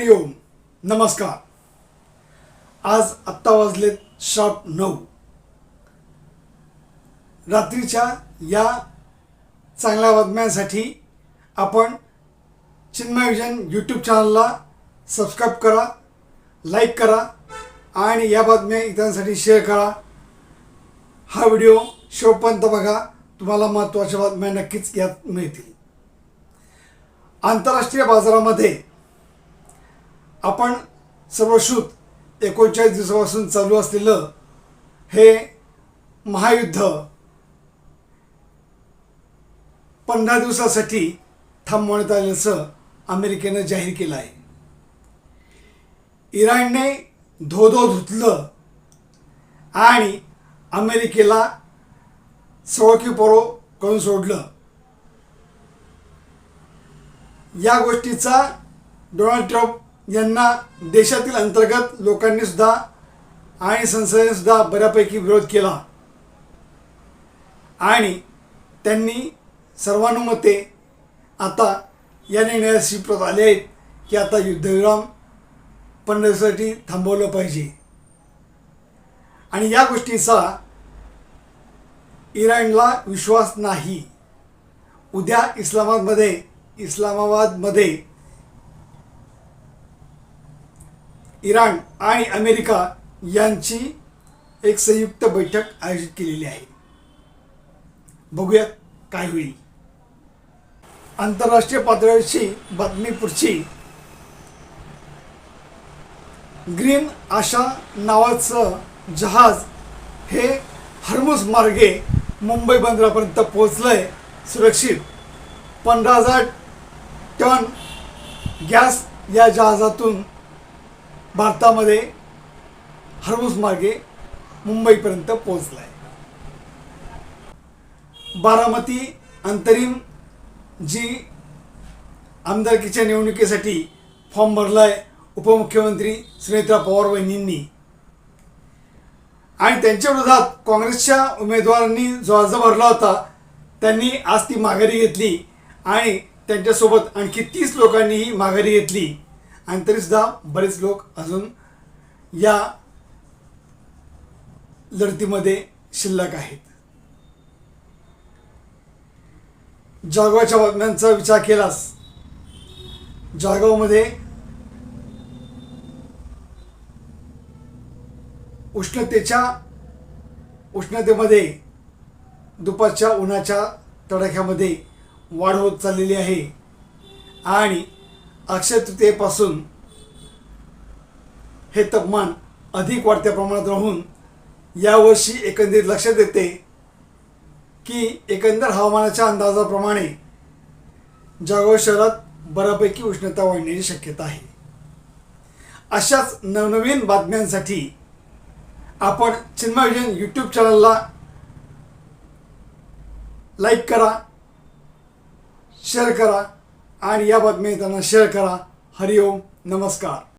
हरिओम नमस्कार। आज आत्ता वाजलेत शार्प 9। रात्रीच्या या चांगल्या बातम्यांसाठी आपण चिन्मय विजन यूट्यूब चॅनलला सबस्क्राईब करा, लाईक करा आणि या बातम्या इतरांसाठी शेअर करा। हा व्हिडिओ शेवटपर्यंत बघा, तुम्हाला महत्त्वाच्या बातम्या नक्कीच यात मिळतील। आंतरराष्ट्रीय बाजारामध्ये आपण सर्वश्रुत 39 दिवसापासून चालू असलेलं हे महायुद्ध 15 दिवसासाठी थांबवण्यात आल्याचं अमेरिकेनं जाहीर केलं आहे। इराणने धो-धो धुतलं आणि अमेरिकेला सळोकी-पळो करून सोडलं। या गोष्टीचा डोनाल्ड ट्रम्प यांना देशातील अंतर्गत लोकांनी सुद्धा आणि संसदेने सुद्धा बऱ्यापैकी विरोध केला आणि त्यांनी सर्वानुमते आता या निर्णयाशी परत आले आहेत की आता युद्धविराम 15 दिवसासाठी थांबवलं पाहिजे। आणि या गोष्टीचा इराणला विश्वास नाही। उद्या इस्लामाबादमध्ये इराण आणि अमेरिका यांची एक संयुक्त बैठक आयोजित केलेली आहे। बघूया काय होईल। आंतरराष्ट्रीय पातळीवरची बातमी पुढची। ग्रीन आशा नावाचं जहाज हे हर्मुझ मार्गे मुंबई बंदरापर्यंत पोहोचलंय सुरक्षित। 15,000 टन गॅस या जहाजातून भारतामध्ये हर्मुझ मार्गे मुंबईपर्यंत पोहोचलाय। बारामती अंतरिम जी आमदारकीच्या निवडणुकीसाठी फॉर्म भरलाय उपमुख्यमंत्री सुनेत्रा पवार वहिनींनी आणि त्यांच्या विरोधात काँग्रेसच्या उमेदवारांनी जो अर्ज भरला होता त्यांनी आज ती माघारी घेतली आणि त्यांच्यासोबत आणखी 30 लोकांनीही माघारी घेतली आणि तरीसुद्धा बरेच लोक अजून या लढतीमध्ये शिल्लक आहेत। जळगावच्या बातम्यांचा विचार केलास, जळगावमध्ये उष्णतेमध्ये दुपारच्या उन्हाच्या तडाख्यामध्ये वाढ होत चाललेली आहे आणि अक्षय तृतीयेपासून हे तापमान अधिक वाढत्या प्रमाणात राहून यावर्षी एकंदरीत लक्षात येते की एकंदर हवामानाच्या अंदाजाप्रमाणे जळगाव शहरात बऱ्यापैकी उष्णता वाढण्याची शक्यता आहे। अशाच नवनवीन बातम्यांसाठी आपण चिन्मय विजन यूट्यूब चॅनलला लाईक करा, शेअर करा आणि या बातम्या त्यांना शेअर करा। हरिओम नमस्कार।